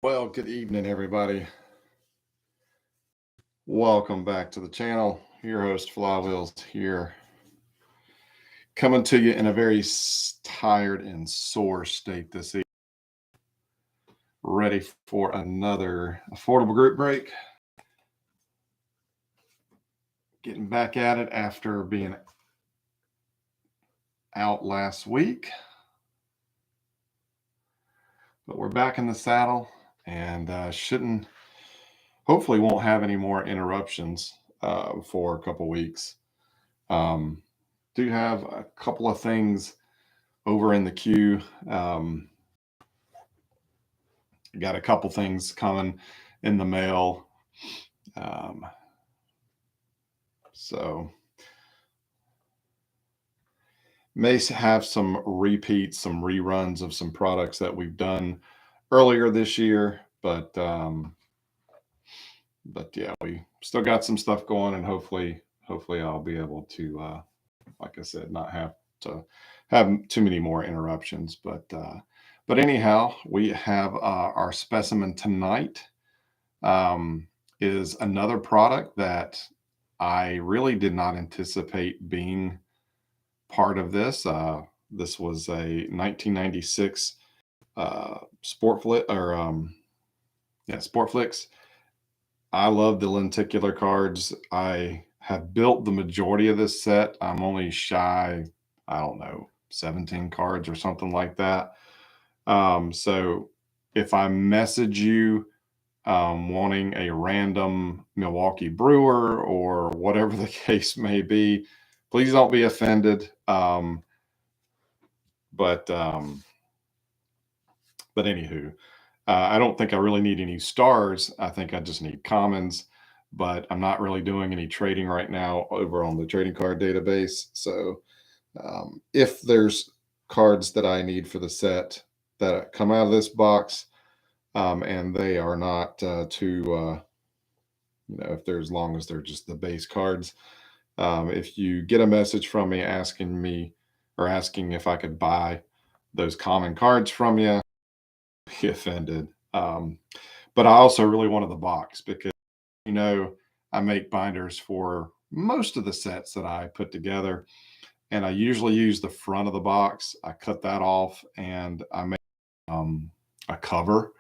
Well, good evening, everybody. Welcome back to the channel. Your host, Flywheels, here, coming to you in a very tired and sore state this evening. Ready for another affordable group break. Getting back at it after being out last week. But we're back in the saddle and hopefully won't have any more interruptions for a couple weeks. Do have a couple of things over in the queue. Got a couple things coming in the mail. So may have some repeats, some reruns of some products that we've done earlier this year, but yeah, we still got some stuff going, and hopefully I'll be able to, like I said, not have to have too many more interruptions. But anyhow, we have our specimen tonight. Is another product that I really did not anticipate being part of this. This was a 1996 Sportlix. I love the lenticular cards. I have built the majority of this set. I'm only shy, I don't know, 17 cards or something like that. So if I message you wanting a random Milwaukee Brewer or whatever the case may be, please don't be offended. But anywho, I don't think I really need any stars. I think I just need commons, but I'm not really doing any trading right now over on the trading card database. So if there's cards that I need for the set that come out of this box, and they are not if they're, as long as they're just the base cards. If you get a message from me asking if I could buy those common cards from you, be offended. But I also really wanted the box because, I make binders for most of the sets that I put together, and I usually use the front of the box. I cut that off and I make a cover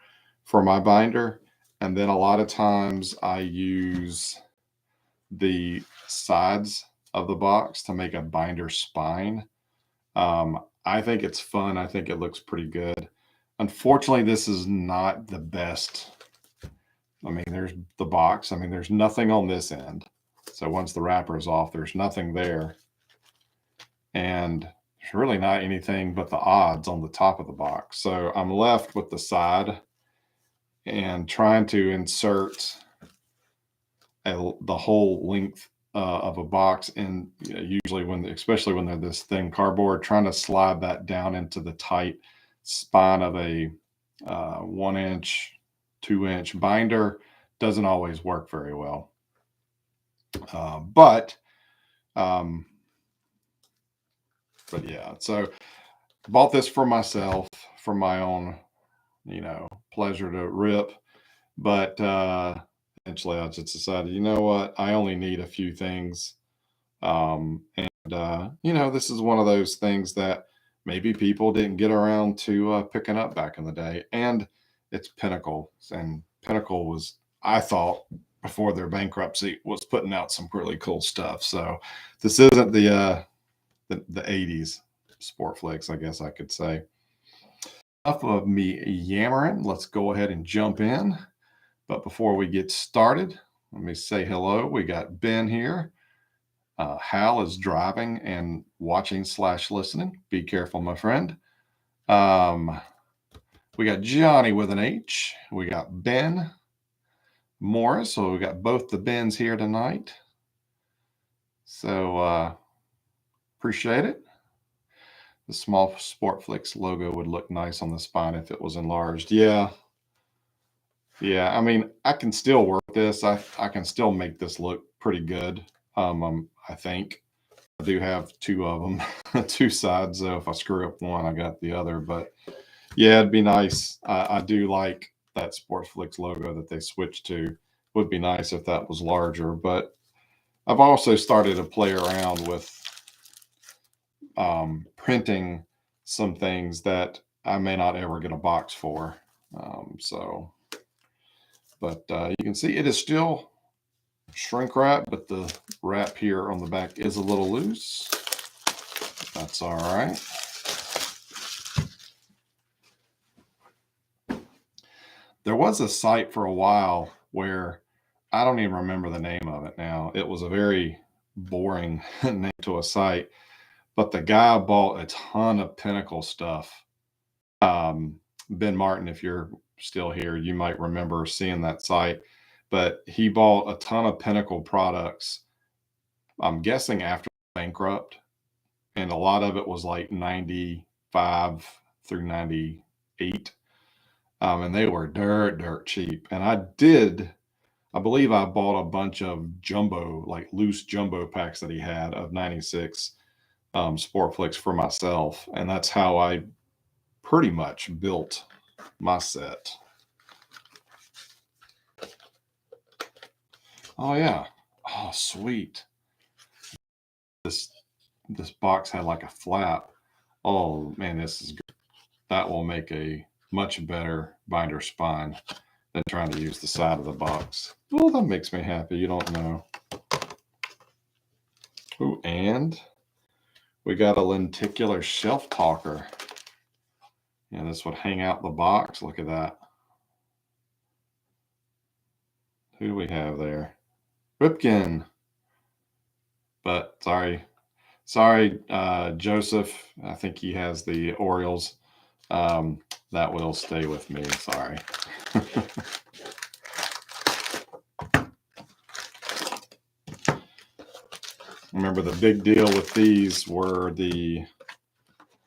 for my binder. And then a lot of times I use the sides of the box to make a binder spine. I think it's fun. I think it looks pretty good. Unfortunately, this is not the best. I mean, there's the box. I mean, there's nothing on this end. So once the wrapper is off, there's nothing there. And there's really not anything but the odds on the top of the box. So I'm left with the side and trying to insert the whole length of a box. And usually especially when they're this thin cardboard, trying to slide that down into the tight spine of a 1 inch, 2 inch binder doesn't always work very well. But yeah, so bought this for myself, for my own, pleasure to rip. But eventually I just decided, you know what, I only need a few things. This is one of those things that maybe people didn't get around to picking up back in the day. And it's Pinnacle. And Pinnacle was, I thought, before their bankruptcy, was putting out some really cool stuff. So this isn't the 80s Sportflix, I guess I could say. Enough of me yammering. Let's go ahead and jump in. But before we get started, let me say hello. We got Ben here. Hal is driving and watching/listening. Be careful, my friend. We got Johnny with an H. We got Ben Morris. So we got both the Bens here tonight. So appreciate it. The small Sportflix logo would look nice on the spine if it was enlarged. Yeah. I mean, I can still work this. I can still make this look pretty good. I think I do have two of them, two sides. So if I screw up one, I got the other. But yeah, it'd be nice. I do like that Sportlix logo that they switched to. Would be nice if that was larger, but I've also started to play around with printing some things that I may not ever get a box for. But you can see it is still shrink wrap, but the wrap here on the back is a little loose. That's all right. There was a site for a while where I don't even remember the name of it now. It was a very boring name to a site, but the guy bought a ton of Pinnacle stuff. Ben Martin, if you're still here, you might remember seeing that site, but he bought a ton of Pinnacle products. I'm guessing after bankrupt, and a lot of it was like 95 through 98. And they were dirt cheap. And I believe I bought a bunch of jumbo, like loose jumbo packs that he had of 96 Sportflix for myself. And that's how I pretty much built my set. Oh yeah. Oh, sweet. This box had like a flap. Oh man, this is good. That will make a much better binder spine than trying to use the side of the box. Oh, that makes me happy. You don't know. Ooh, and we got a lenticular shelf talker. Yeah, this would hang out the box. Look at that. Who do we have there? Ripken. But sorry, Joseph. I think he has the Orioles. That will stay with me. Sorry. Remember the big deal with these were the,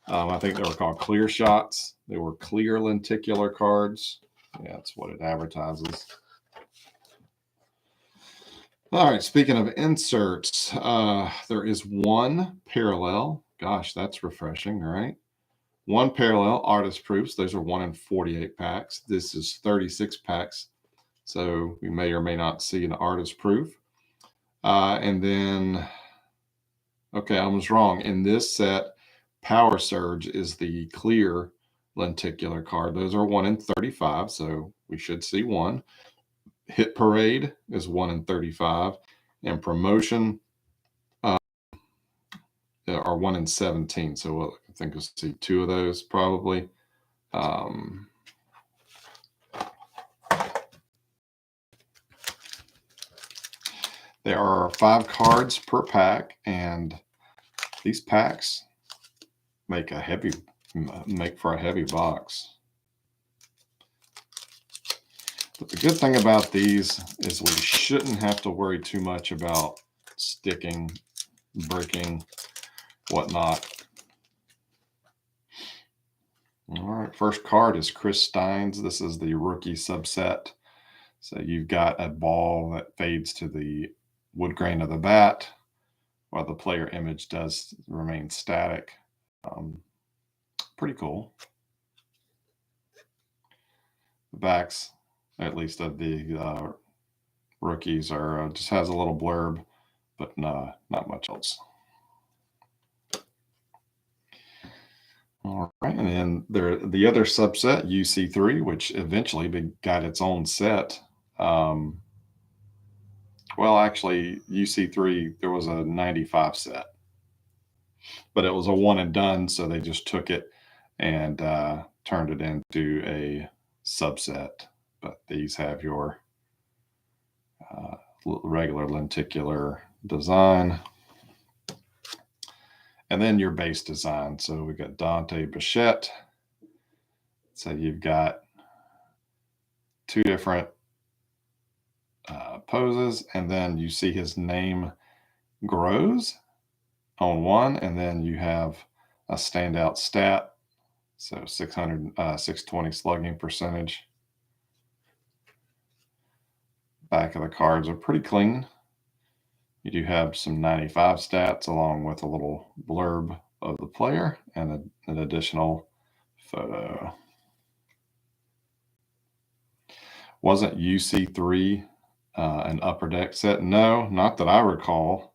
I think they were called clear shots. They were clear lenticular cards. Yeah, that's what it advertises. All right, speaking of inserts, there is one parallel. Gosh, that's refreshing, right? One parallel artist proofs. Those are 1 in 48 packs. This is 36 packs. So we may or may not see an artist proof. And then, okay, I was wrong. In this set, Power Surge is the clear lenticular card. Those are 1 in 35, so we should see one. Hit Parade is 1 in 35, and Promotion are 1 in 17. So I think we'll see 2 of those probably. There are 5 cards per pack, and these packs make for a heavy box. But the good thing about these is we shouldn't have to worry too much about sticking, breaking, whatnot. All right, first card is Chris Stein's. This is the rookie subset. So you've got a ball that fades to the wood grain of the bat, while the player image does remain static. Pretty cool. The backs, at least of the rookies, are just has a little blurb, but not much else. All right, and then the other subset, UC3, which eventually got its own set. Well, actually, UC3, there was a 95 set, but it was a one and done, so they just took it and turned it into a subset. But these have your regular lenticular design. And then your base design. So we got Dante Bichette. So you've got 2 different poses, and then you see his name grows on one, and then you have a standout stat. So 620 slugging percentage. Back of the cards are pretty clean. You do have some 95 stats along with a little blurb of the player and an additional photo. Wasn't UC3 an upper deck set? No, not that I recall.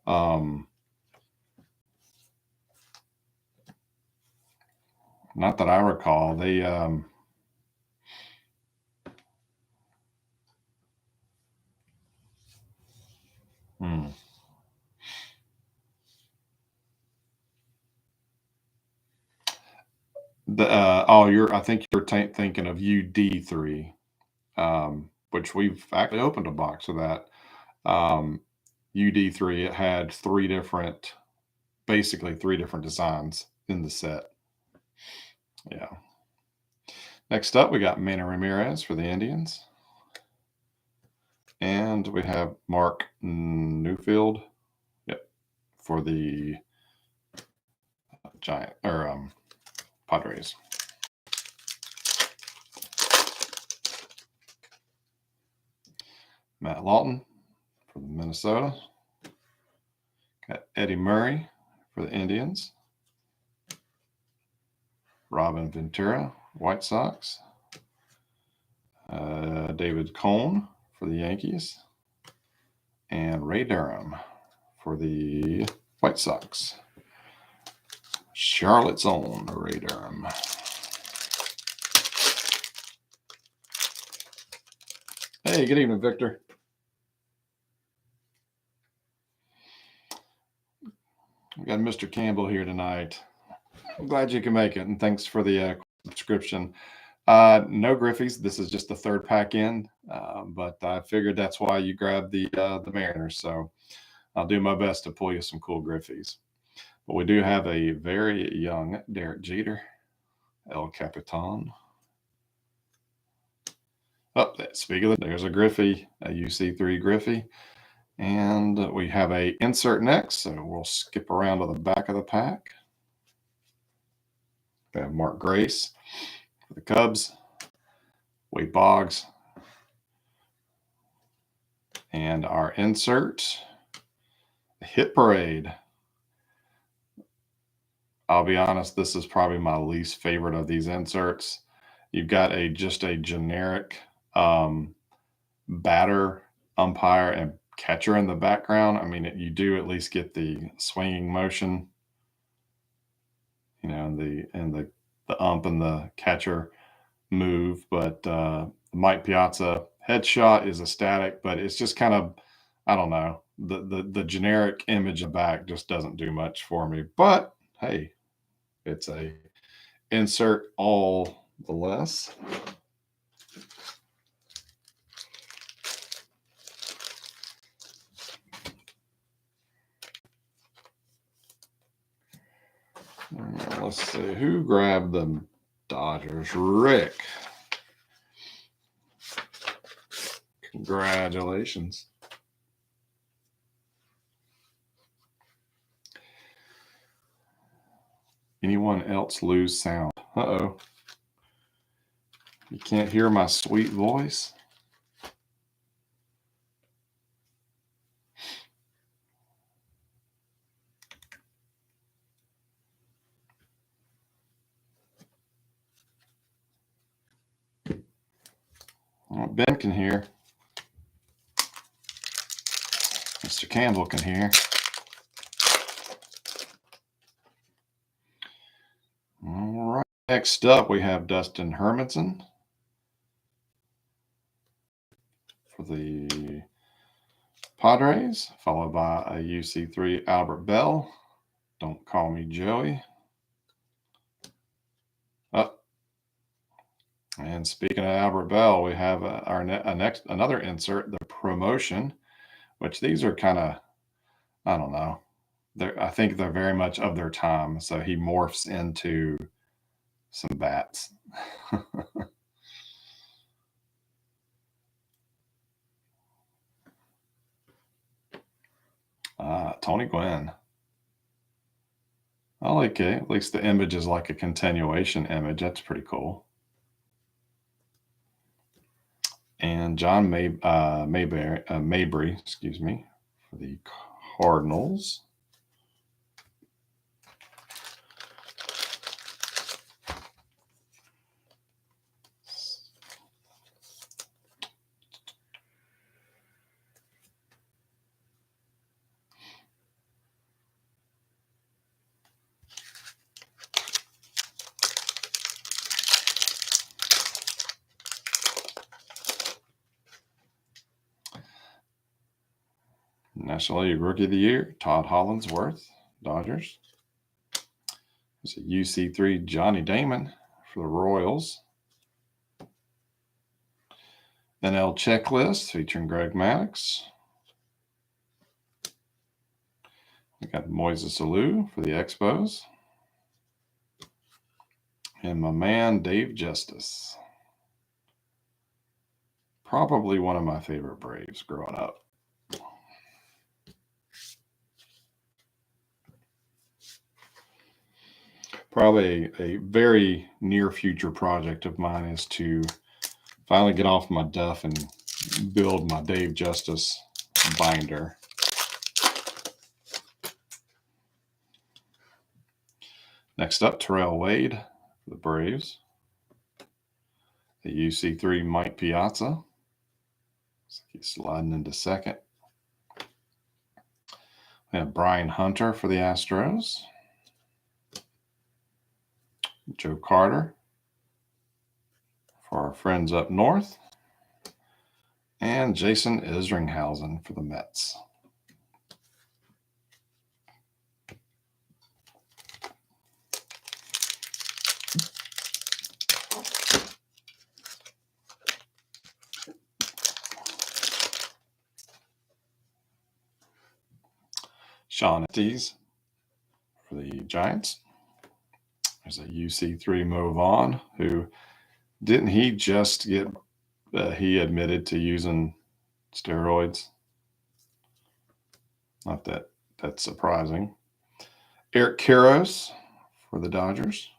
Not that I recall. They I think you're thinking of UD3, which we've actually opened a box of that. UD3, it had basically three different designs in the set. Yeah. Next up, we got Manny Ramirez for the Indians. And we have Mark Newfield, for the Padres. Matt Lawton for the Minnesota. Got Eddie Murray for the Indians. Robin Ventura, White Sox. David Cone for the Yankees. And Ray Durham for the White Sox. Charlotte's own Ray Durham. Hey, good evening, Victor. We got Mr. Campbell here tonight. I'm glad you can make it, and thanks for the subscription. No Griffies. This is just the third pack in, but I figured that's why you grabbed the Mariners. So I'll do my best to pull you some cool Griffies. But we do have a very young Derek Jeter, El Capitan. Oh, speaking of, there's a Griffey, a UC3 Griffey. And we have a insert next, so we'll skip around to the back of the pack. We have Mark Grace for the Cubs, Wade Boggs, and our insert, Hit Parade. I'll be honest, this is probably my least favorite of these inserts. You've got just a generic batter, umpire, and catcher in the background. I mean, you do at least get the swinging motion, and the ump and the catcher move. But Mike Piazza headshot is a static, but it's just kind of, I don't know, the generic image in the back just doesn't do much for me. But hey, it's a insert all the less. Let's see who grabbed the Dodgers. Rick, congratulations. Anyone else lose sound? Uh-oh. You can't hear my sweet voice? Well, Ben can hear. Mr. Campbell can hear. All right. Next up, we have Dustin Hermanson for the Padres, followed by a UC3 Albert Bell. Don't call me Joey. And speaking of Albert Bell, we have another insert, the promotion, which these are kind of, I don't know. I think they're very much of their time. So he morphs into some bats. Tony Gwynn. I like it. At least the image is like a continuation image. That's pretty cool. And John Mabry, excuse me, for the Cardinals. National League Rookie of the Year, Todd Hollandsworth, Dodgers. There's a UC3 Johnny Damon for the Royals. NL Checklist featuring Greg Maddux. We got Moises Alou for the Expos. And my man, Dave Justice. Probably one of my favorite Braves growing up. Probably a very near future project of mine is to finally get off my duff and build my Dave Justice binder. Next up, Terrell Wade for the Braves. The UC3 Mike Piazza. He's sliding into second. We have Brian Hunter for the Astros. Joe Carter for our friends up north. And Jason Isringhausen for the Mets. Sean Estes for the Giants. There's a UC3 Mo Vaughn, who didn't he just get, he admitted to using steroids. Not that that's surprising. Eric Karros for the Dodgers.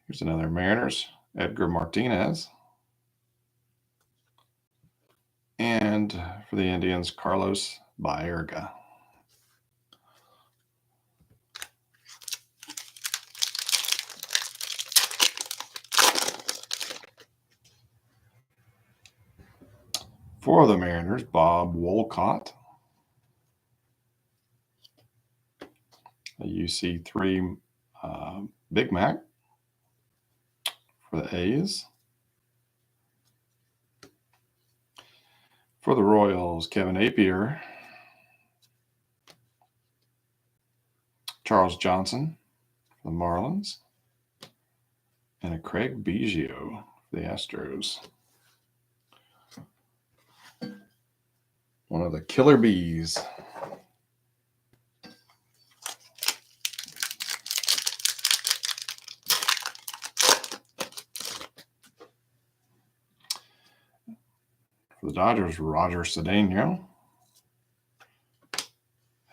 Here's another Mariners, Edgar Martinez. And for the Indians, Carlos Baerga. For the Mariners, Bob Wolcott. A UC3 Big Mac for the A's. For the Royals, Kevin Appier. Charles Johnson for the Marlins. And a Craig Biggio for the Astros. One of the killer bees. For the Dodgers, Roger Cedeno.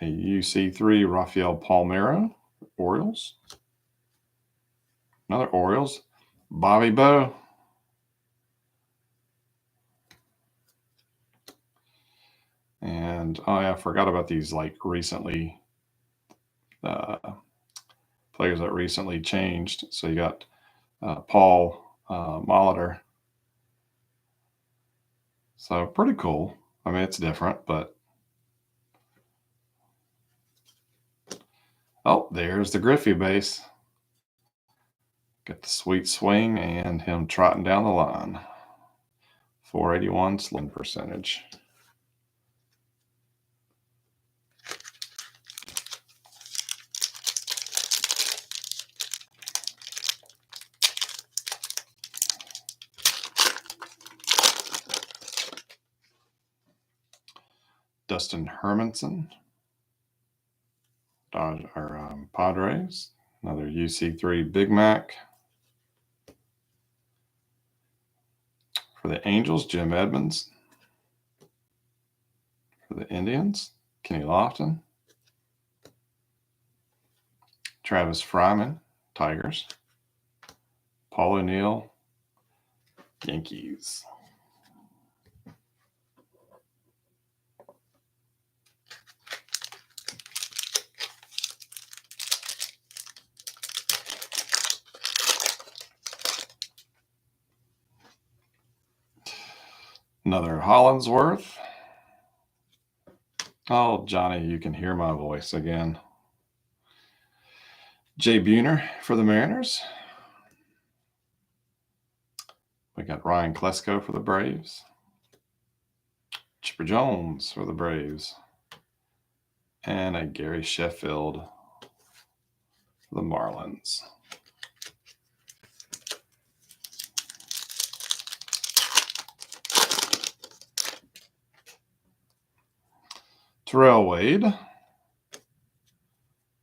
A UC3 Rafael Palmeiro, Orioles. Another Orioles, Bobby Bowe. And oh yeah, I forgot about these recently players that recently changed. So you got Paul Molitor. So pretty cool. I mean, it's different, but oh, there's the Griffey base. Got the sweet swing and him trotting down the line. 481 slugging percentage. Dustin Hermanson, Padres. Another UC3 Big Mac. For the Angels, Jim Edmonds. For the Indians, Kenny Lofton. Travis Fryman, Tigers. Paul O'Neill, Yankees. Another Hollandsworth. Oh, Johnny, you can hear my voice again. Jay Buhner for the Mariners. We got Ryan Klesko for the Braves. Chipper Jones for the Braves. And a Gary Sheffield for the Marlins. Terrell Wade.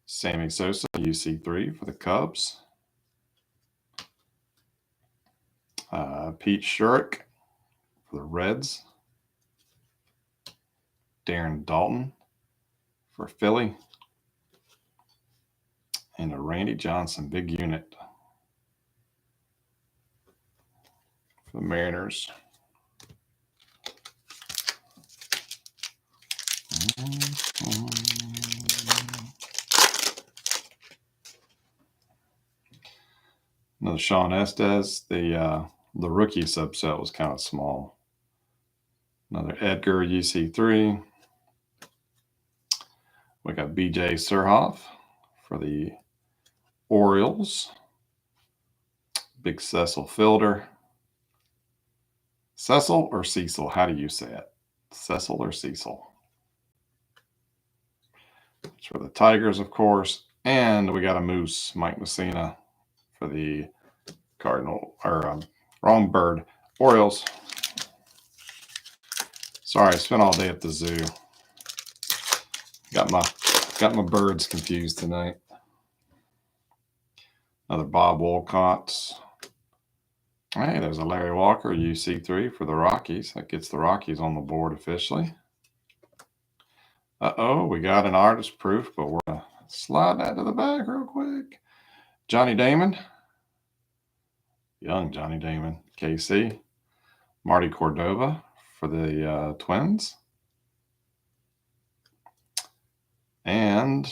Sammy Sosa, UC3 for the Cubs. Pete Sherrick for the Reds. Darren Dalton for Philly. And a Randy Johnson, big unit for the Mariners. Another Sean Estes. The rookie subset was kind of small. Another Edgar, UC3. We got BJ Surhoff for the Orioles. Big Cecil Fielder. Cecil or Cecil? How do you say it? Cecil or Cecil? It's for the Tigers, of course. And we got a Moose, Mike Messina for the Cardinal, or wrong bird, Orioles. Sorry, I spent all day at the zoo. Got my birds confused tonight. Another Bob Wolcott. Hey, there's a Larry Walker, UC3 for the Rockies. That gets the Rockies on the board officially. Uh-oh, we got an artist proof, but we're going to slide that to the back real quick. Johnny Damon. Young Johnny Damon, KC. Marty Cordova for the Twins. And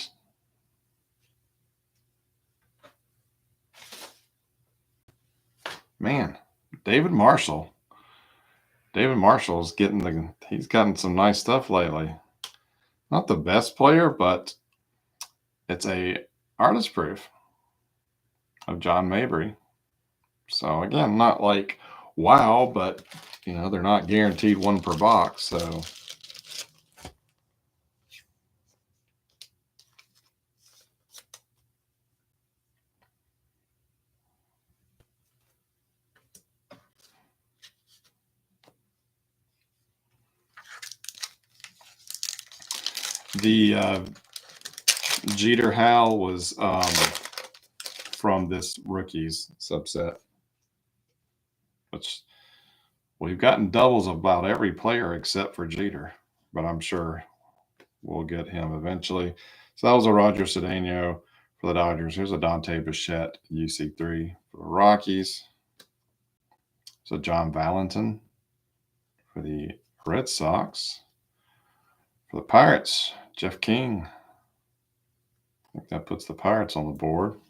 man, David Marshall. David Marshall's he's gotten some nice stuff lately. Not the best player, but it's a artist proof of John Mabry. So again, not like wow, but you know, they're not guaranteed one per box, so the Jeter Hal was from this rookies subset, which we've gotten doubles of about every player except for Jeter, but I'm sure we'll get him eventually. So that was a Roger Cedeno for the Dodgers. Here's a Dante Bichette, UC3 for the Rockies. So John Valentin for the Red Sox. For the Pirates, Jeff King. I think that puts the Pirates on the board.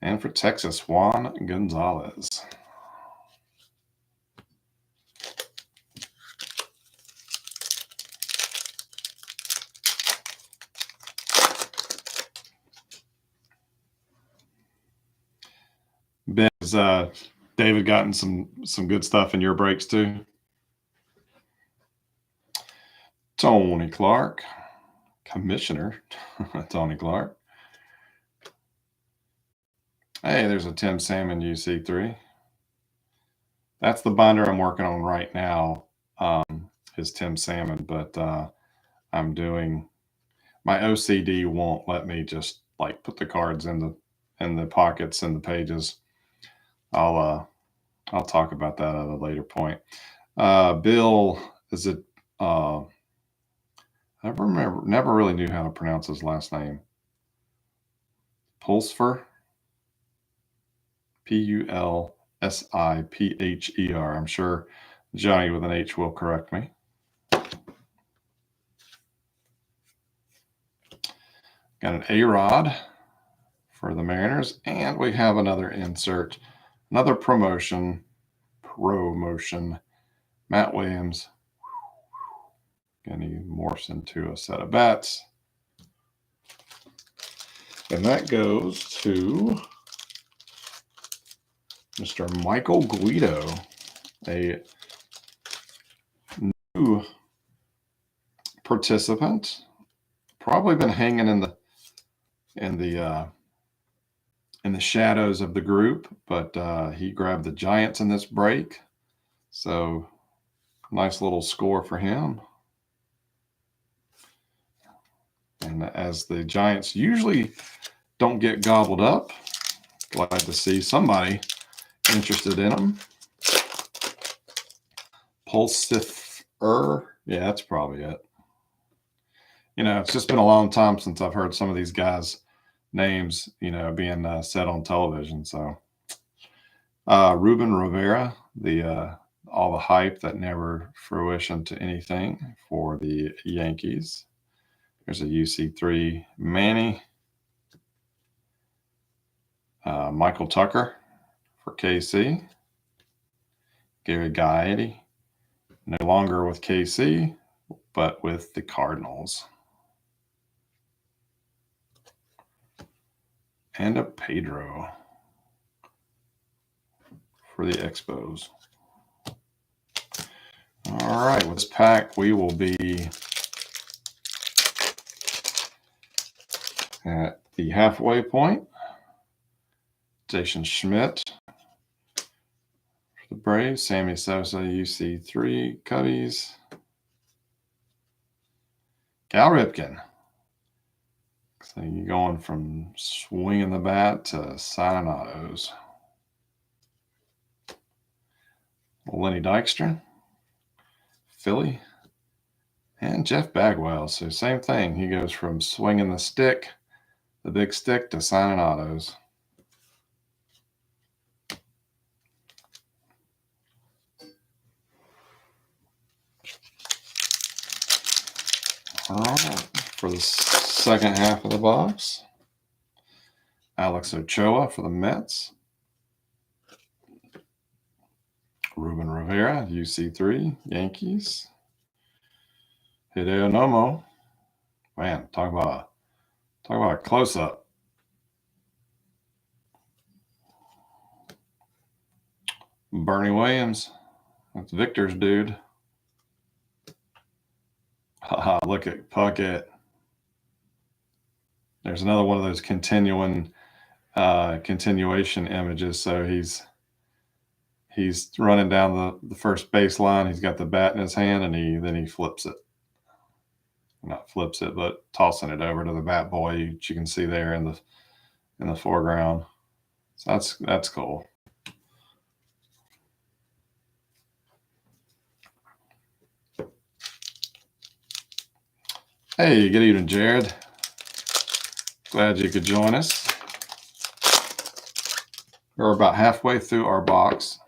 And for Texas, Juan Gonzalez. Ben, has David gotten some good stuff in your breaks too? Tony Clark, Commissioner Tony Clark. Hey, there's a Tim Salmon UC3. That's the binder I'm working on right now, is Tim Salmon, but I'm doing, my OCD won't let me just like put the cards in the pockets and the pages. I'll talk about that at a later point. Bill, is it I never really knew how to pronounce his last name. Pulsipher. Pulsipher. I'm sure Johnny with an H will correct me. Got an A-Rod for the Mariners, and we have another insert, another promotion. Matt Williams. And he morphs into a set of bats. And that goes to Mr. Michael Guido, a new participant. Probably been hanging in the shadows of the group, but he grabbed the Giants in this break. So nice little score for him. And as the Giants usually don't get gobbled up, glad to see somebody interested in them. Pulsifer, yeah, that's probably it. You know, it's just been a long time since I've heard some of these guys' names, you know, being said on television. So, Ruben Rivera, all the hype that never fruition to anything for the Yankees. There's a UC3 Manny. Michael Tucker for KC. Gary Gaetti, no longer with KC, but with the Cardinals. And a Pedro for the Expos. All right, with this pack, we will be at the halfway point. Jason Schmidt for the Braves. Sammy Sosa, UC3 Cubbies. Cal Ripken. So you're going from swinging the bat to signing autos. Lenny Dykstra, Philly, and Jeff Bagwell. So same thing. He goes from swinging the stick, the big stick, to signing autos. All right, for the second half of the box, Alex Ochoa for the Mets. Ruben Rivera, UC3, Yankees. Hideo Nomo. Man, talk about a close-up. Bernie Williams. That's Victor's dude. Look at Puckett. There's another one of those continuation images. So he's running down the first baseline. He's got the bat in his hand, and then he flips it. Not flips it, but tossing it over to the bat boy, which you can see there in the foreground. So that's cool. Hey, good evening, Jared. Glad you could join us. We're about halfway through our box.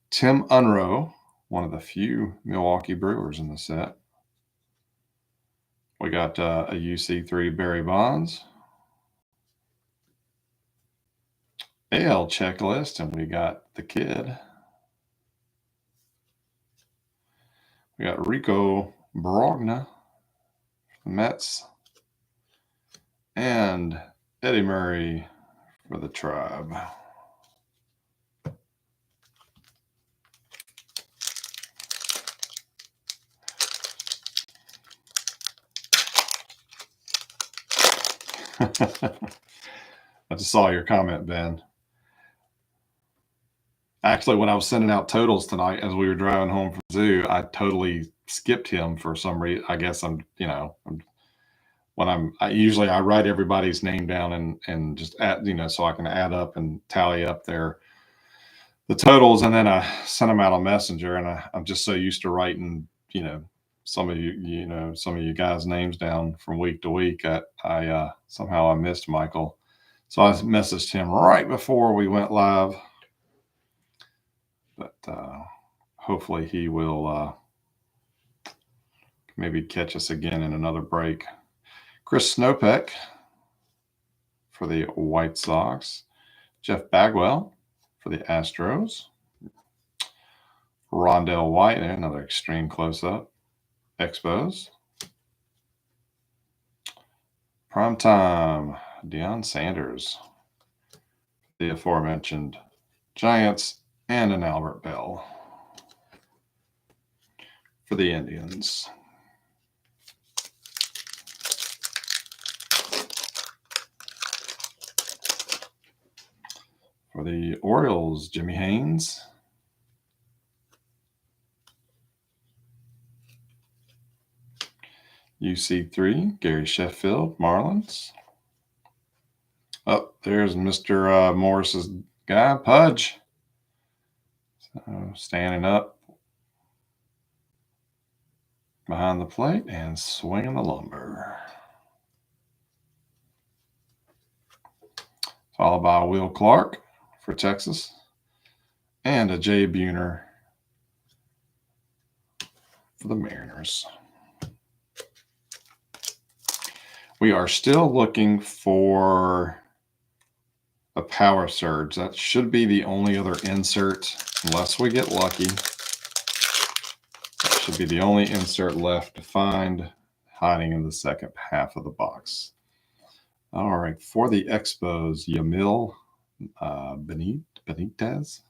Tim Unroe, one of the few Milwaukee Brewers in the set. We got a UC3 Barry Bonds. AL checklist, and we got the kid. We got Rico Brogna for the Mets. And Eddie Murray for the Tribe. I just saw your comment, Ben. Actually, when I was sending out totals tonight as we were driving home from zoo, I totally skipped him for some reason. I guess I usually write everybody's name down and just add, so I can add up and tally up the totals, and then I send them out on Messenger. And I'm just so used to writing, some of you guys' names down from week to week. I somehow I missed Michael, so I messaged him right before we went live. But hopefully he will maybe catch us again in another break. Chris Snopek for the White Sox. Jeff Bagwell for the Astros. Rondell White, another extreme close-up. Expos. Primetime, Deion Sanders. The aforementioned Giants, and an Albert Bell. for the Indians. For the Orioles, Jimmy Haynes. UC3, Gary Sheffield, Marlins. Oh, there's Mr. Morris's guy, Pudge. So standing up behind the plate and swinging the lumber. Followed by Will Clark for Texas and a Jay Buhner for the Mariners. We are still looking for a power surge. That should be the only other insert, unless we get lucky. That should be the only insert left to find, hiding in the second half of the box. All right, for the Expos, Yamil Benitez.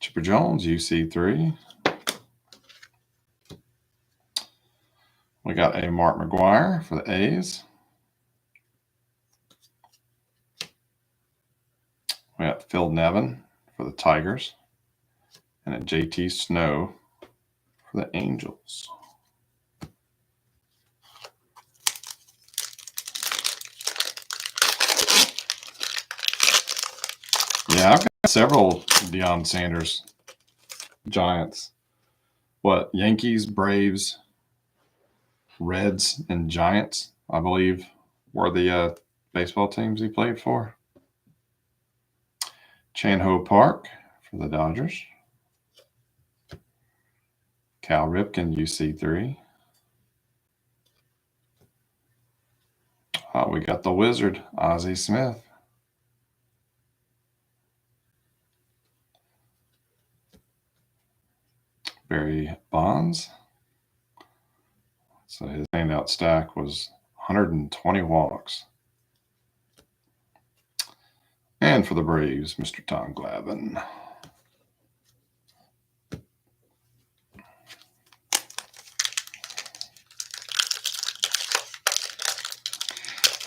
Chipper Jones, UC3. We got a Mark McGuire for the A's. We got Phil Nevin for the Tigers. And a JT Snow for the Angels. Yeah, I've got several Deion Sanders Giants. What, Yankees, Braves, Reds, and Giants, I believe, were the baseball teams he played for. Chan-Ho Park for the Dodgers. Cal Ripken, UC3. We got the Wizard, Ozzie Smith. Barry Bonds. So his handout stack was 120 walks. And for the Braves, Mr. Tom Glavine.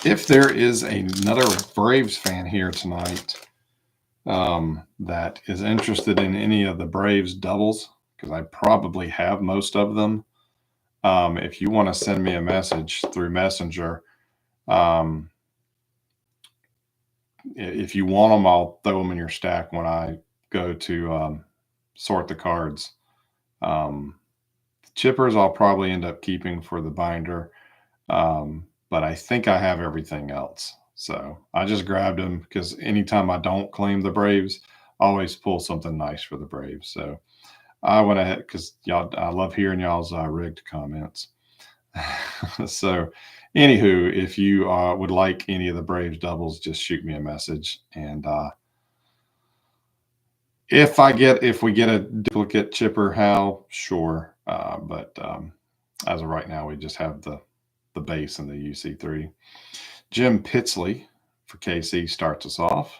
If there is another Braves fan here tonight that is interested in any of the Braves doubles, because I probably have most of them, if you want to send me a message through Messenger, if you want them, I'll throw them in your stack when I go to sort the cards. Chippers I'll probably end up keeping for the binder, but I think I have everything else. So I just grabbed them because anytime I don't claim the Braves, I always pull something nice for the Braves. So I went ahead because y'all, I love hearing y'all's rigged comments. So anywho, if you would like any of the Braves doubles, just shoot me a message. And if we get a duplicate chipper, Hal, sure. But as of right now, we just have the base and the UC3. Jim Pitsley for KC starts us off.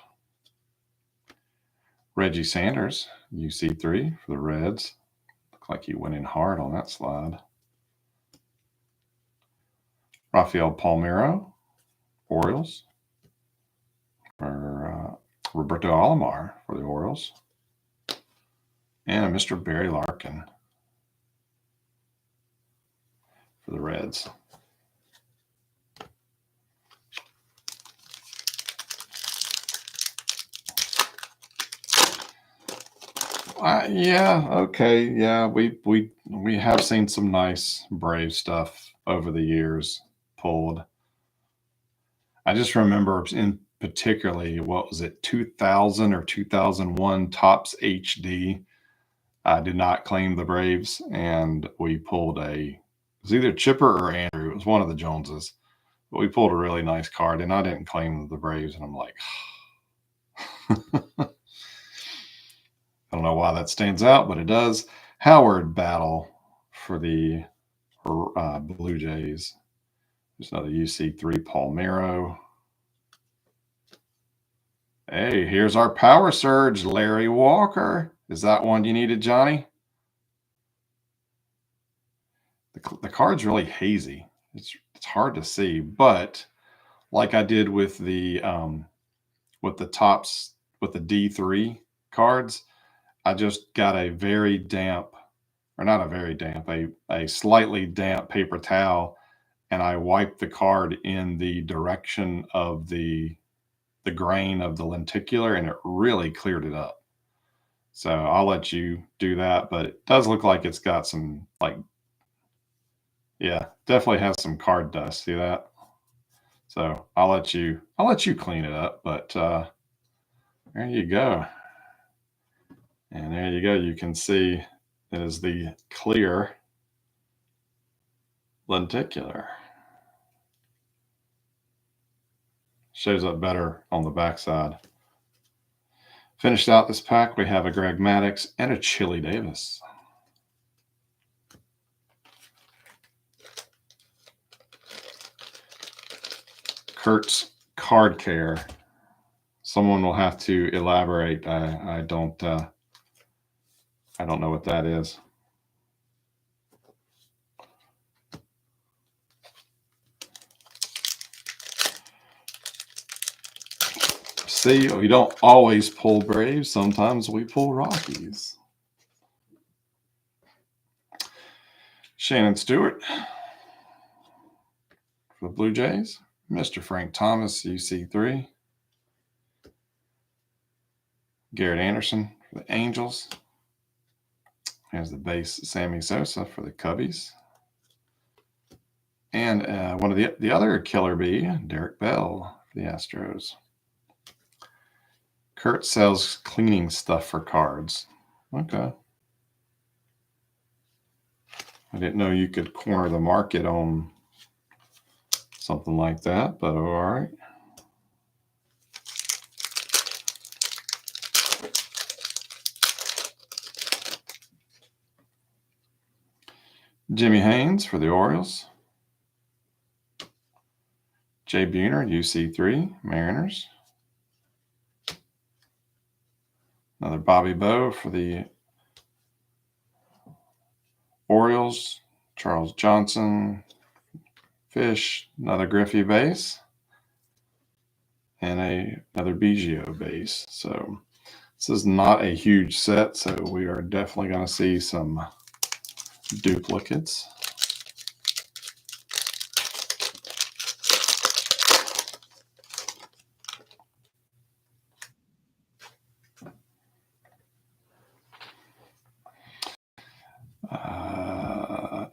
Reggie Sanders, UC3 for the Reds. Looked like he went in hard on that slide. Rafael Palmeiro, Orioles. For Roberto Alomar for the Orioles. And a Mr. Barry Larkin for the Reds. Yeah, okay, yeah, we have seen some nice Brave stuff over the years pulled. I just remember in particularly, what was it, 2000 or 2001 Topps HD. I did not claim the Braves, and we pulled it was either Chipper or Andrew. It was one of the Joneses. But we pulled a really nice card, and I didn't claim the Braves, and I'm like, I don't know why that stands out, but it does. Howard Battle for the Blue Jays. There's another UC3 Palmeiro. Hey, here's our power surge, Larry Walker. Is that one you needed, Johnny? the card's really hazy. It's hard to see, but like I did with the tops with the D3 cards, I just got a very damp, or not a very damp, a slightly damp paper towel, and I wiped the card in the direction of the grain of the lenticular, and it really cleared it up. So I'll let you do that, but it does look like it's got some, like, yeah, definitely has some card dust. See that? So I'll let you clean it up, but there you go. And there you go. You can see it is the clear lenticular. Shows up better on the backside. Finished out this pack, we have a Greg Maddux and a Chili Davis. Kurt's Card Care. Someone will have to elaborate. I don't know what that is. See, we don't always pull Braves. Sometimes we pull Rockies. Shannon Stewart for the Blue Jays. Mr. Frank Thomas, UC3. Garrett Anderson for the Angels. Here's the base, Sammy Sosa for the Cubbies. And one of the other killer bee, Derek Bell for the Astros. Kurt sells cleaning stuff for cards. Okay. I didn't know you could corner the market on something like that, but all right. Jimmy Haynes for the Orioles. Jay Buhner, UC3, Mariners. Another Bobby Bowe for the Orioles. Charles Johnson, Fish, another Griffey base, and another Biggio base. So this is not a huge set, so we are definitely going to see some duplicates.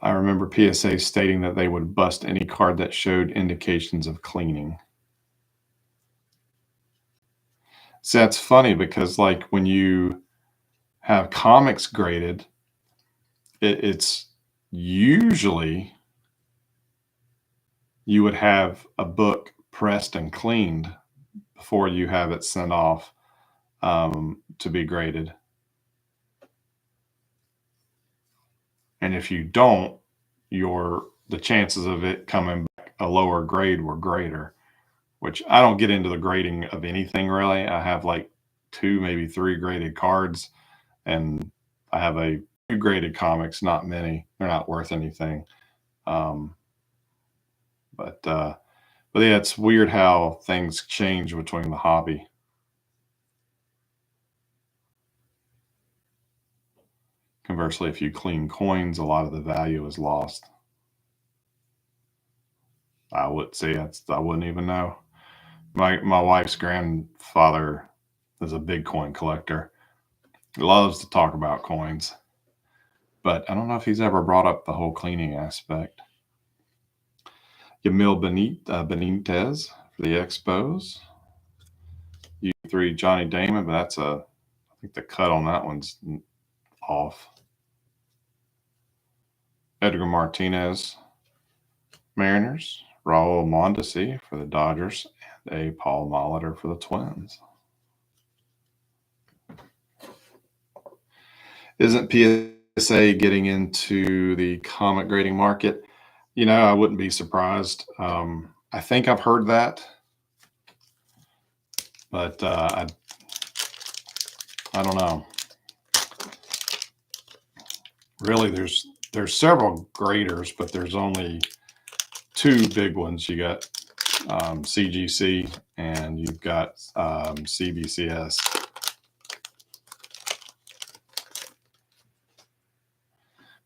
I remember PSA stating that they would bust any card that showed indications of cleaning. So that's funny because, like, when you have comics graded, it's usually you would have a book pressed and cleaned before you have it sent off to be graded. And if you don't, the chances of it coming back a lower grade were greater, which I don't get into the grading of anything really. I have like 2, maybe 3 graded cards, and I have a few graded comics, not many. They're not worth anything. But yeah, it's weird how things change between the hobby. Conversely, if you clean coins, a lot of the value is lost. I would say I wouldn't even know. My wife's grandfather is a big coin collector. He loves to talk about coins, but I don't know if he's ever brought up the whole cleaning aspect. Yamil Benitez for the Expos. U3 Johnny Damon, but I think the cut on that one's off. Edgar Martinez, Mariners. Raul Mondesi for the Dodgers, and a Paul Molitor for the Twins. Isn't PSA getting into the comic grading market? You know, I wouldn't be surprised. I think I've heard that, but I don't know. Really, there's there's several graders, but there's only two big ones. You got CGC and you've got CBCS.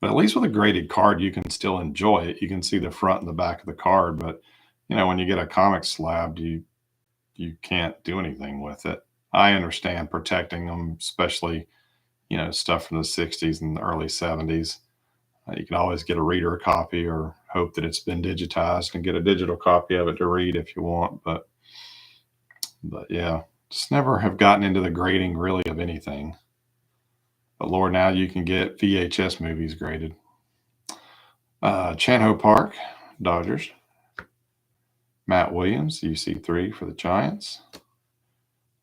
But at least with a graded card, you can still enjoy it. You can see the front and the back of the card. But, you know, when you get a comic slabbed, you can't do anything with it. I understand protecting them, especially, you know, stuff from the 60s and the early 70s. You can always get a reader copy or hope that it's been digitized and get a digital copy of it to read if you want. But yeah, just never have gotten into the grading really of anything. But Lord, now you can get VHS movies graded. Chanho Park, Dodgers. Matt Williams, UC3 for the Giants.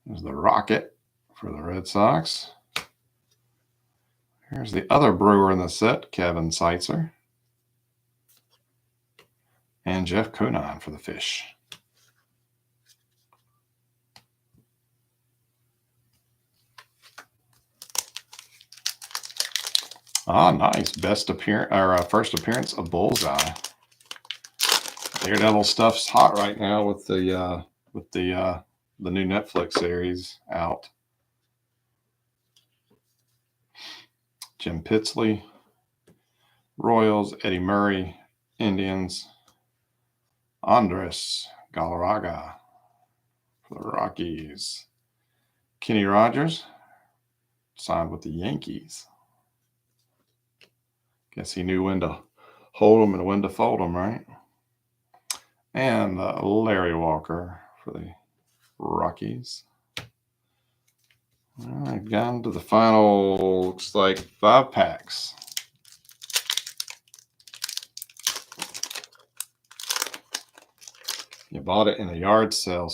There's the Rocket for the Red Sox. Here's the other Brewer in the set, Kevin Seitzer. And Jeff Conine for the Fish. Ah, nice. Best appearance or first appearance of Bullseye. Daredevil stuff's hot right now with the new Netflix series out. Jim Pitsley, Royals, Eddie Murray, Indians, Andres Galarraga for the Rockies, Kenny Rogers signed with the Yankees. Guess he knew when to hold them and when to fold them, right? And Larry Walker for the Rockies. All right, gone to the final, looks like 5 packs. You bought it in a yard sale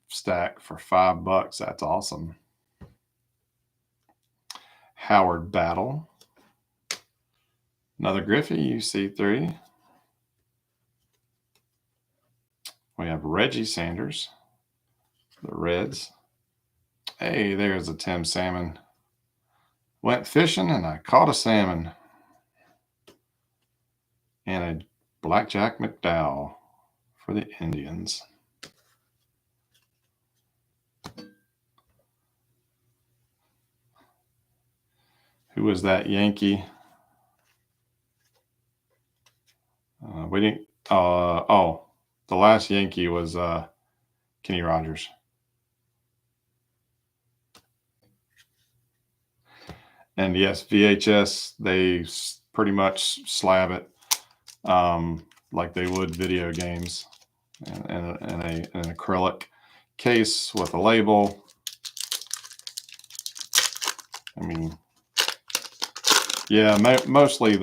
stack for $5. That's awesome. Howard Battle. Another Griffey, UC3. We have Reggie Sanders, the Reds. Hey, there's a Tim Salmon. Went fishing and I caught a salmon. And a Blackjack McDowell for the Indians. Who was that Yankee? We didn't. The last Yankee was Kenny Rogers. And yes, VHS, they pretty much slab it like they would video games in an acrylic case with a label. I mean, yeah, mostly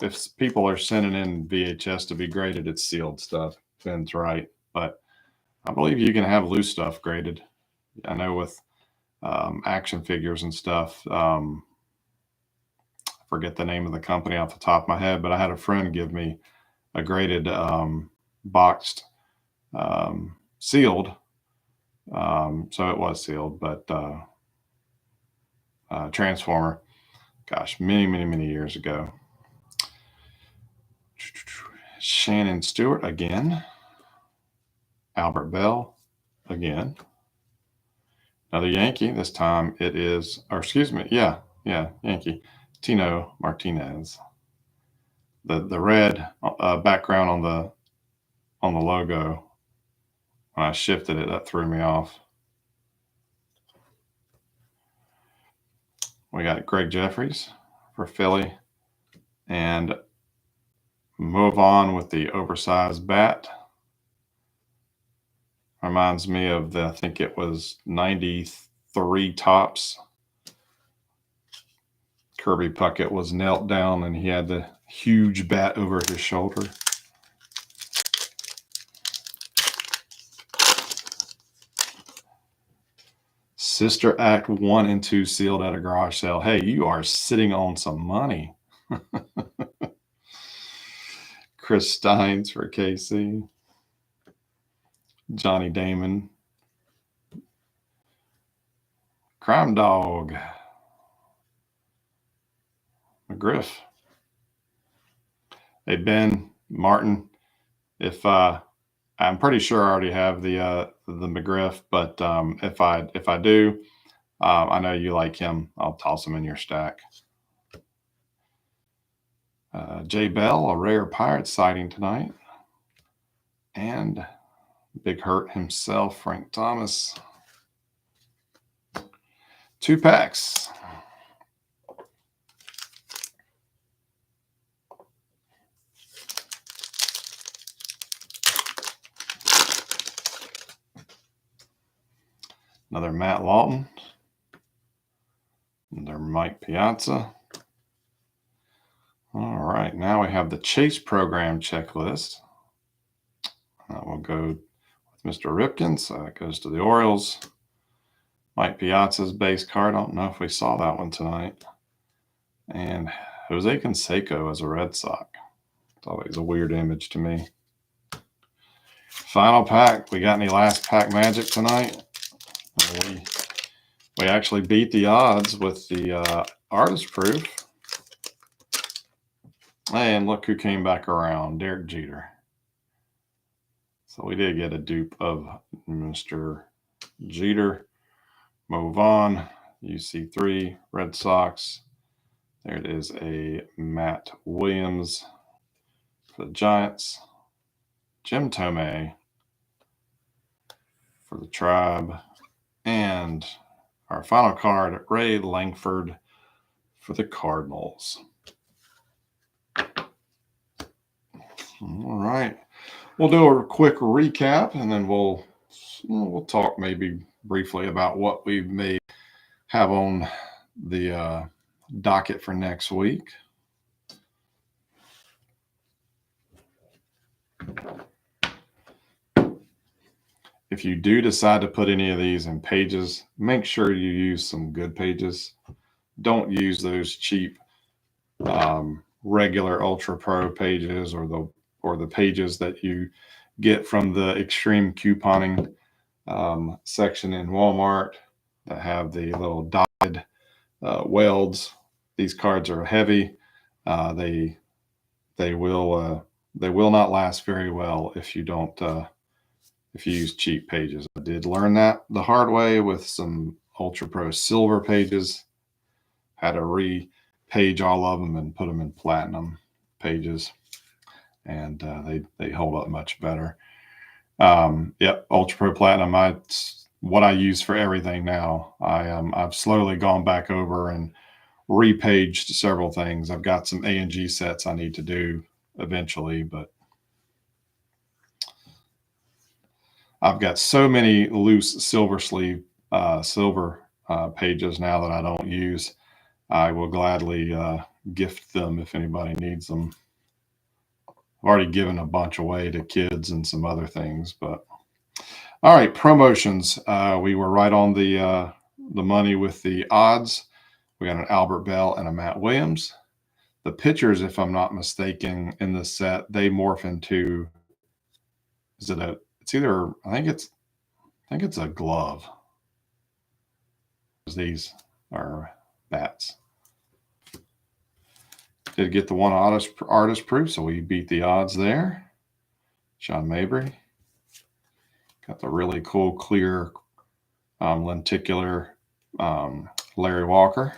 if people are sending in VHS to be graded, it's sealed stuff. Finn's right. But I believe you can have loose stuff graded. I know with action figures and stuff. I forget the name of the company off the top of my head, but I had a friend give me a graded boxed sealed. So it was sealed, but Transformer, gosh, many years ago. Shannon Stewart again. Albert Bell again. Another Yankee. This time it is, or excuse me, yeah, Yankee. Tino Martinez. The red background on the logo. When I shifted it, that threw me off. We got Greg Jeffries for Philly, and move on with the oversized bat. Reminds me of I think it was 93 Topps. Kirby Puckett was knelt down and he had the huge bat over his shoulder. Sister Act 1 and 2 sealed at a garage sale. Hey, you are sitting on some money. Chris Steins for KC. Johnny Damon. Crime Dog. McGriff Hey, Ben, Martin, if I'm pretty sure I already have the McGriff, but if I do, I know you like him. I'll toss him in your stack. Jay Bell, a rare pirate sighting tonight, and Big Hurt himself, Frank Thomas. 2 packs. Another Matt Lawton. Another Mike Piazza. All right, now we have the Chase program checklist. We'll go with Mr. Ripken, so it goes to the Orioles. Mike Piazza's base card. I don't know if we saw that one tonight. And Jose Canseco as a Red Sox. It's always a weird image to me. Final pack. We got any last pack magic tonight? We actually beat the odds with the artist proof. And look who came back around, Derek Jeter. So we did get a dupe of Mr. Jeter. Move on. UC3, Red Sox. There it is, a Matt Williams for the Giants. Jim Tomei for the Tribe. And our final card, Ray Langford for the Cardinals. All right. We'll do a quick recap, and then we'll talk maybe briefly about what we may have on the docket for next week. If you do decide to put any of these in pages, make sure you use some good pages. Don't use those cheap regular Ultra Pro pages or the pages that you get from the extreme couponing section in Walmart that have the little dotted welds. These cards are heavy. They will not last very well if you don't if you use cheap pages. I did learn that the hard way with some Ultra Pro silver pages. Had to re-page all of them and put them in platinum pages, and they hold up much better. Yep, Ultra Pro Platinum. What I use for everything now. I've slowly gone back over and repaged several things. I've got some A&G sets I need to do eventually, but I've got so many loose silver sleeve silver pages now that I don't use. I will gladly gift them if anybody needs them. I've already given a bunch away to kids and some other things, but all right, promotions. We were right on the money with the odds. We got an Albert Bell and a Matt Williams. The pitchers, if I'm not mistaken, in this set, they morph into, I think it's a glove. These are bats. Did get the one artist proof, so we beat the odds there. Sean Mabry. Got the really cool clear lenticular Larry Walker.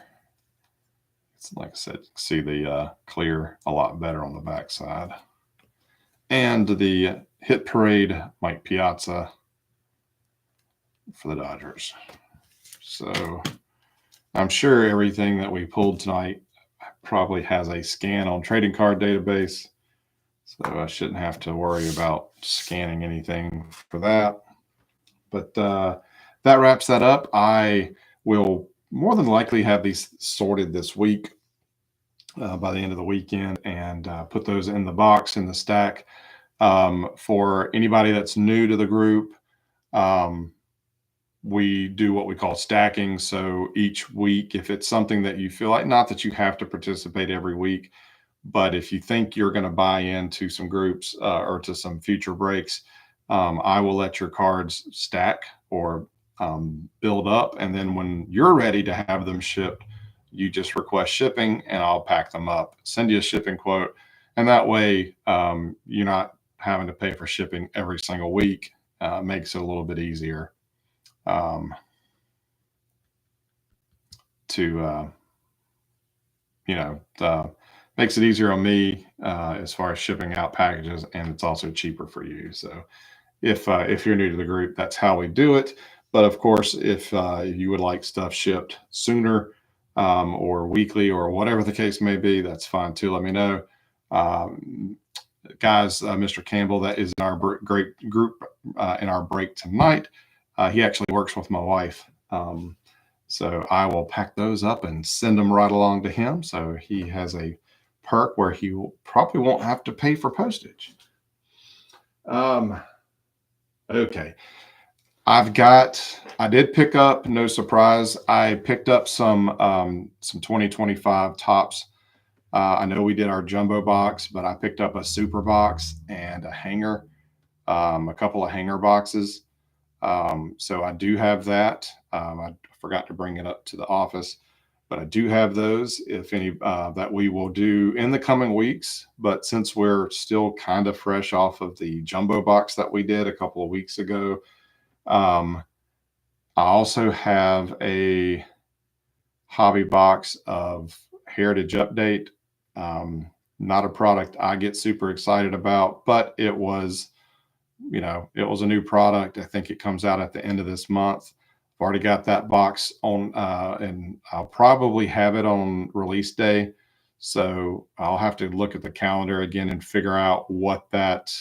It's like I said, you can see the clear a lot better on the backside. And the hit parade, Mike Piazza for the Dodgers. So I'm sure everything that we pulled tonight probably has a scan on trading card database. So I shouldn't have to worry about scanning anything for that. But that wraps that up. I will more than likely have these sorted this week by the end of the weekend and put those in the box, in the stack. For anybody that's new to the group, we do what we call stacking. So each week, if it's something that you feel like, not that you have to participate every week, but if you think you're going to buy into some groups or to some future breaks, I will let your cards stack or build up. And then when you're ready to have them shipped, you just request shipping and I'll pack them up, send you a shipping quote, And that way, you're not having to pay for shipping every single week. Makes it a little bit easier um, to you know, makes it easier on me as far as shipping out packages, and it's also cheaper for you. So if you're new to the group, that's how we do it. But of course, if you would like stuff shipped sooner or weekly or whatever the case may be, that's fine too. Let me know. Um, Guys, Mr. Campbell, that is in our great group in our break tonight. He actually works with my wife. So I will pack those up and send them right along to him. So he has a perk where he probably won't have to pay for postage. Um, okay. I did pick up, no surprise. I picked up some 2025 tops. I know we did our jumbo box, but I picked up a super box and a hanger, a couple of hanger boxes. So I do have that. I forgot to bring it up to the office, but I do have those if any that we will do in the coming weeks. But since we're still kind of fresh off of the jumbo box that we did a couple of weeks ago, um, I also have a hobby box of Heritage Update. Not a product I get super excited about, but it was a new product. I think it comes out at the end of this month. I've already got that box on, and I'll probably have it on release day. So I'll have to look at the calendar again and figure out what that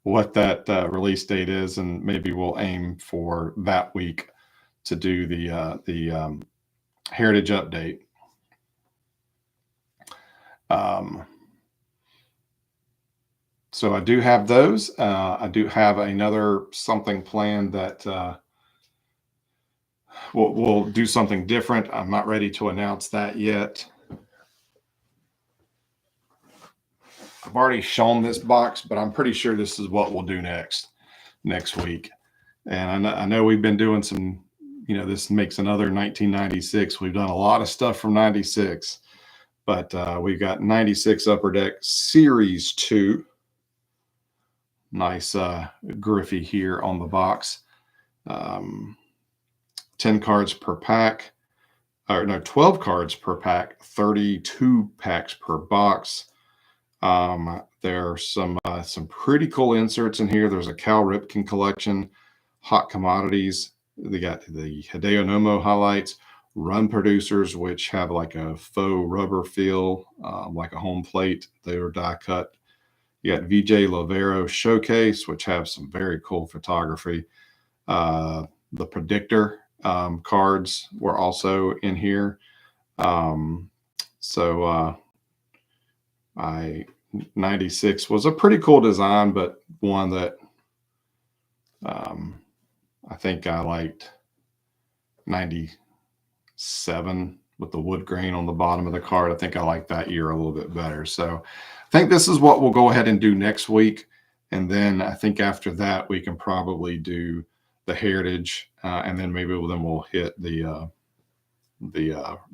release date is, and maybe we'll aim for that week to do the Heritage Update. So I do have those. I do have another something planned that we'll do something different. I'm not ready to announce that yet. I've already shown this box, but I'm pretty sure this is what we'll do next week. And I know we've been doing some, this makes another 1996. We've done a lot of stuff from 96, but we've got 96 Upper Deck Series 2. Nice Griffey here on the box. 10 cards per pack, or no, 12 cards per pack, 32 packs per box. There are some pretty cool inserts in here. There's a Cal Ripken collection, hot commodities. They got the Hideo Nomo highlights, run producers, which have like a faux rubber feel, like a home plate. They were die cut. You got VJ Lovero Showcase, which have some very cool photography. The Predictor cards were also in here. So 96 was a pretty cool design, but one that I think I liked 97 with the wood grain on the bottom of the card. I think I like that year a little bit better. So I think this is what we'll go ahead and do next week. And then I think after that, we can probably do the Heritage, and then maybe we'll hit the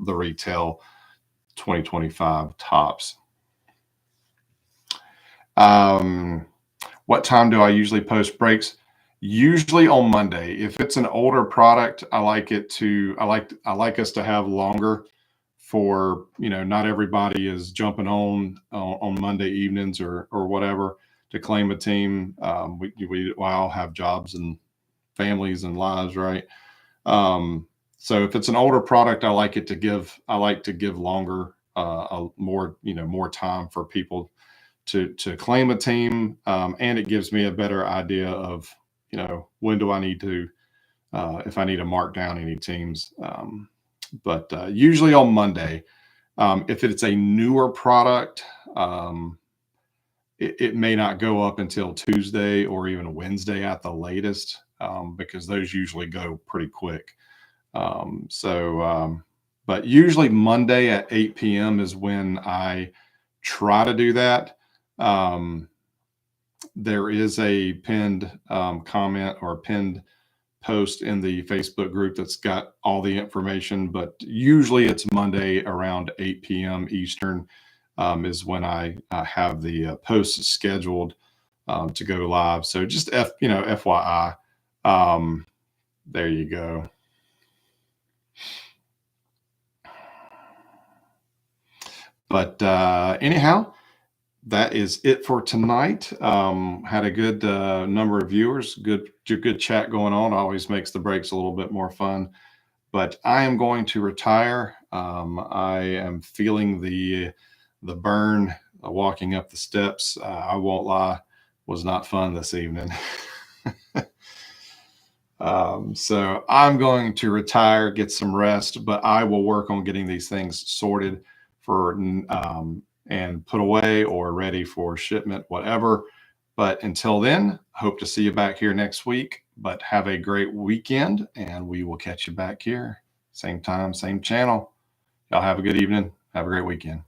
retail 2025 tops. What time do I usually post breaks? Usually on Monday. If it's an older product, I like us to have longer for, not everybody is jumping on Monday evenings or whatever to claim a team. We all have jobs and families and lives, right? So if it's an older product, I like to give longer, more time for people to claim a team, and it gives me a better idea of when do I need to if I need to mark down any teams. But usually on Monday. If it's a newer product, it may not go up until Tuesday or even Wednesday at the latest, because those usually go pretty quick. But usually Monday at 8 p.m. is when I try to do that. There is a pinned comment or a pinned post in the Facebook group that's got all the information, but usually it's Monday around 8 p.m. Eastern is when I have the posts scheduled to go live. So just FYI. There you go. But anyhow, that is it for tonight. Had a good number of viewers. Good chat going on. Always makes the breaks a little bit more fun. But I am going to retire. I am feeling the burn walking up the steps. I won't lie, was not fun this evening. So I'm going to retire, get some rest, but I will work on getting these things sorted for and put away or ready for shipment, whatever. But until then, hope to see you back here next week. But have a great weekend, and we will catch you back here. Same time, same channel. Y'all have a good evening. Have a great weekend.